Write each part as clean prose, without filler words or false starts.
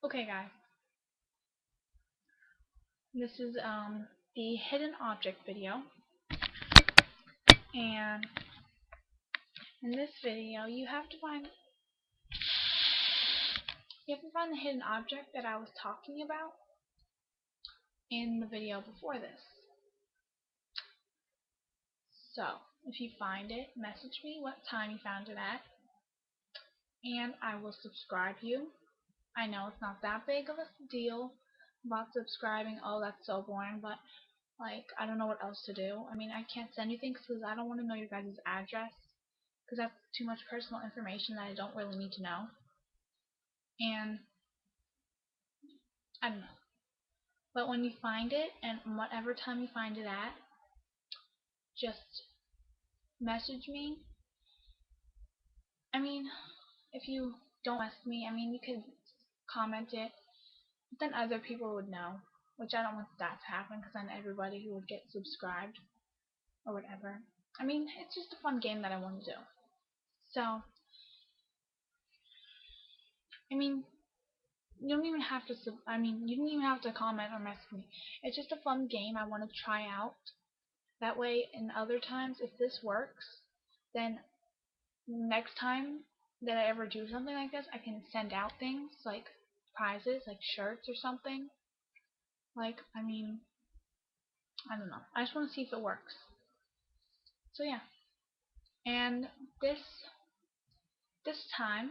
Okay guys, this is the hidden object video, and in this video you have to find the hidden object that I was talking about in the video before this. So if you find it, message me what time you found it at, and I will subscribe you. I know it's not that big of a deal about subscribing. Oh, that's so boring, but I don't know what else to do. I mean, I can't send you things because I don't want to know your guys' address, because that's too much personal information that I don't really need to know. And I don't know. But when you find it, and whatever time you find it at, just message me. I mean, if you don't message me, I mean, you could comment it, but then other people would know, which I don't want that to happen, because then everybody who would get subscribed or whatever. I mean, it's just a fun game that I want to do. So, I mean, you don't even have to. You don't even have to comment or message me. It's just a fun game I want to try out. That way, in other times, if this works, then next time that I ever do something like this, I can send out things like prizes, like shirts or something. I don't know. I just want to see if it works. So yeah. And this time,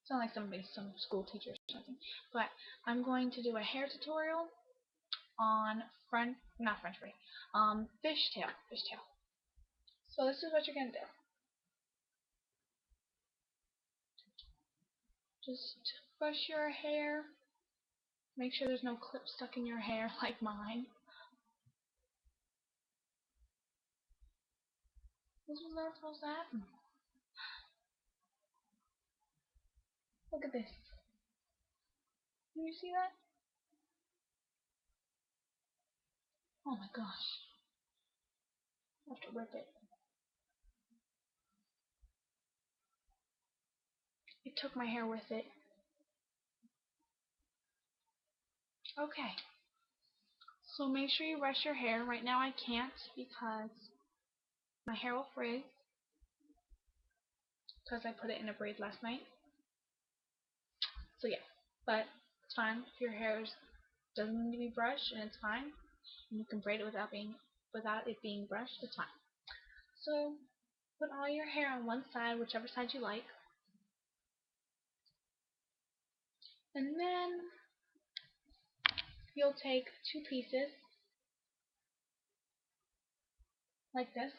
it's not like some school teacher or something, but I'm going to do a hair tutorial on not French braid, fishtail. So this is what you're gonna do. Just brush your hair. Make sure there's no clips stuck in your hair like mine. This was never supposed to happen. Look at this. Can you see that? Oh my gosh. I have to rip it. It took my hair with it. Okay. So make sure you brush your hair. Right now I can't because my hair will frizz because I put it in a braid last night. So yeah. But it's fine if your hair doesn't need to be brushed, and it's fine. And you can braid it without it being brushed. It's fine. So put all your hair on one side, whichever side you like. And then you'll take two pieces like this.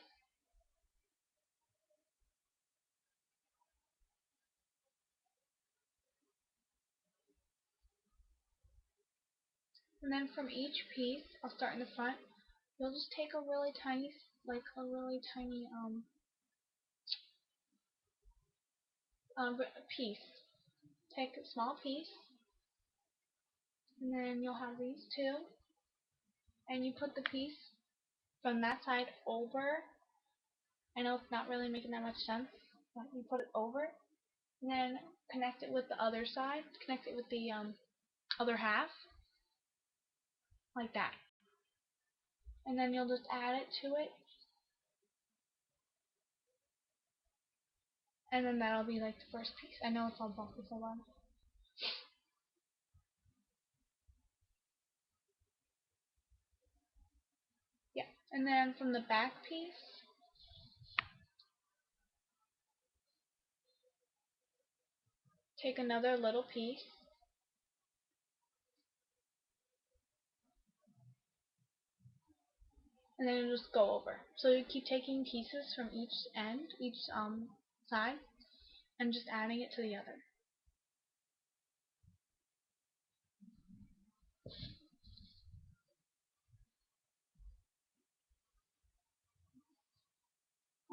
And then from each piece, I'll start in the front. You'll just take a really tiny, piece. Take a small piece, and then you'll have these two, and you put the piece from that side over. I know it's not really making that much sense, but you put it over, and then connect it with the other side. Connect it with the other half, like that. And then you'll just add it to it, and then that'll be like the first piece. I know it's all bumpy, so long. Yeah, and then from the back piece, take another little piece, and then you just go over. So you keep taking pieces from each end, each side, and just adding it to the other.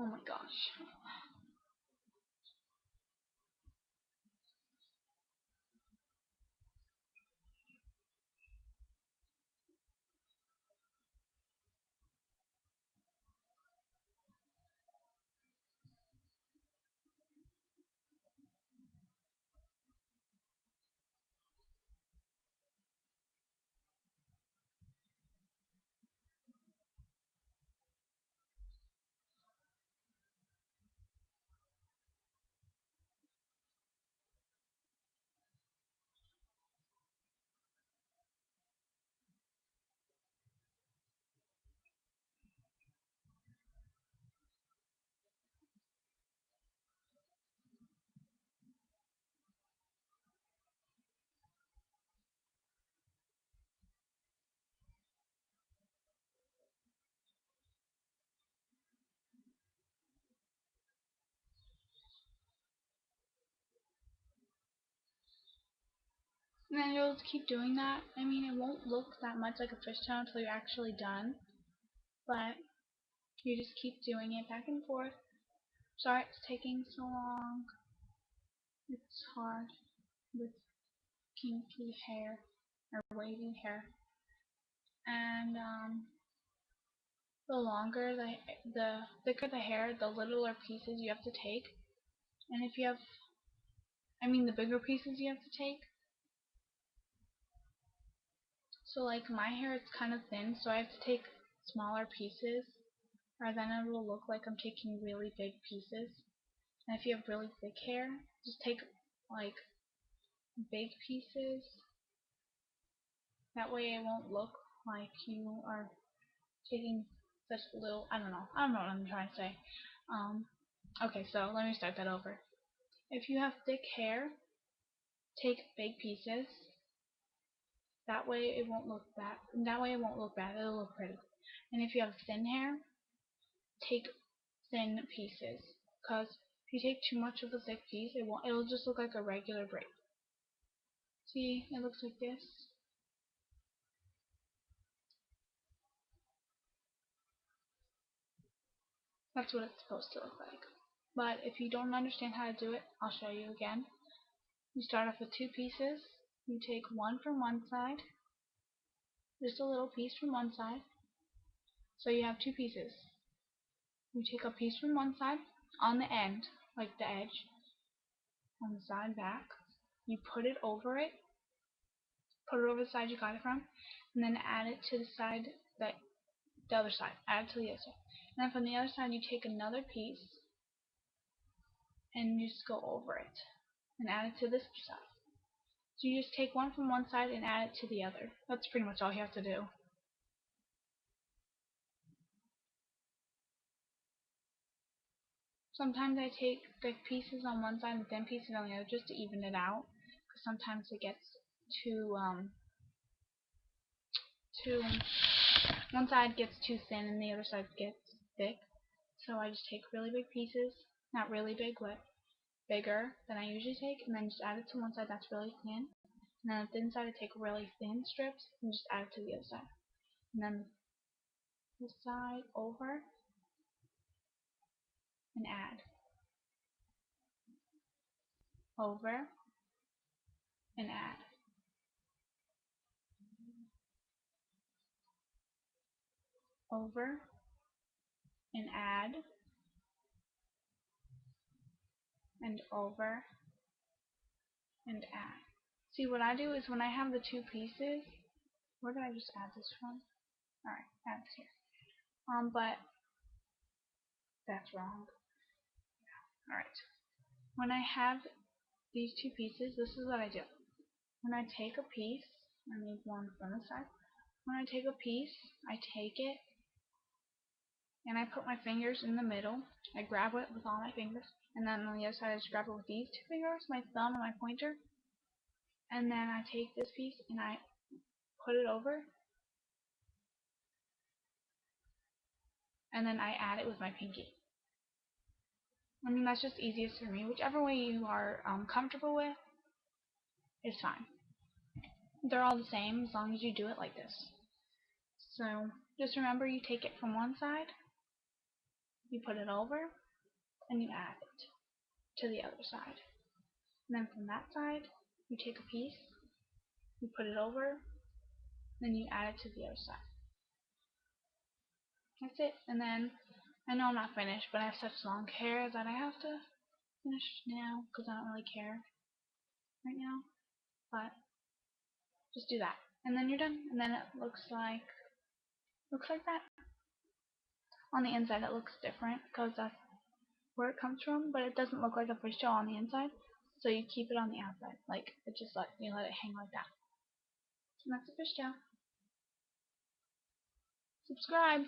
Oh my gosh. And then you'll just keep doing that. I mean, it won't look that much like a fishtail until you're actually done, but you just keep doing it back and forth. Sorry it's taking so long. It's hard with kinky hair or wavy hair. And the longer the thicker the hair, the littler pieces you have to take. And if you have, I mean, the bigger pieces you have to take. So like my hair is kind of thin, so I have to take smaller pieces, or then it will look like I'm taking really big pieces. And if you have really thick hair, just take like big pieces. That way it won't look like you are taking such little, I don't know what I'm trying to say. Okay, so let me start that over. If you have thick hair, take big pieces. That way it won't look bad. It'll look pretty. And if you have thin hair, take thin pieces. Because if you take too much of a thick piece, it'll just look like a regular braid. See, it looks like this. That's what it's supposed to look like. But if you don't understand how to do it, I'll show you again. You start off with two pieces. You take one from one side, just a little piece from one side. So you have two pieces. You take a piece from one side on the end, like the edge, on the side back. You put it over the side you got it from, and then add it to the other side. Add it to the other side. And then from the other side, you take another piece and you just go over it and add it to this side. So you just take one from one side and add it to the other. That's pretty much all you have to do. Sometimes I take thick pieces on one side and thin pieces on the other just to even it out, because sometimes it gets too one side gets too thin and the other side gets thick. So I just take really big pieces, not really big, but bigger than I usually take, and then just add it to one side that's really thin. And then the thin side I take really thin strips and just add it to the other side. And then this side over and add. Over and add. Over and add. And over and add. See, what I do is when I have the two pieces, where did I just add this from? Alright, add it here. But that's wrong. Alright. When I have these two pieces, this is what I do. When I take a piece, I need one from the side. When I take a piece, I take it and I put my fingers in the middle. I grab it with all my fingers, and then on the other side I just grab it with these two fingers, my thumb and my pointer. And then I take this piece and I put it over, and then I add it with my pinky. I mean, that's just easiest for me. Whichever way you are comfortable with is fine. They're all the same as long as you do it like this. So just remember, you take it from one side, you put it over, and you add it to the other side. And then from that side, you take a piece, you put it over, then you add it to the other side. That's it. And then, I know I'm not finished, but I have such long hair that I have to finish now because I don't really care right now. But just do that, and then you're done. And then it looks like that. On the inside, it looks different because that's where it comes from, but it doesn't look like a fishtail on the inside. So you keep it on the outside, like it just let it hang like that. And that's a fishtail. Subscribe.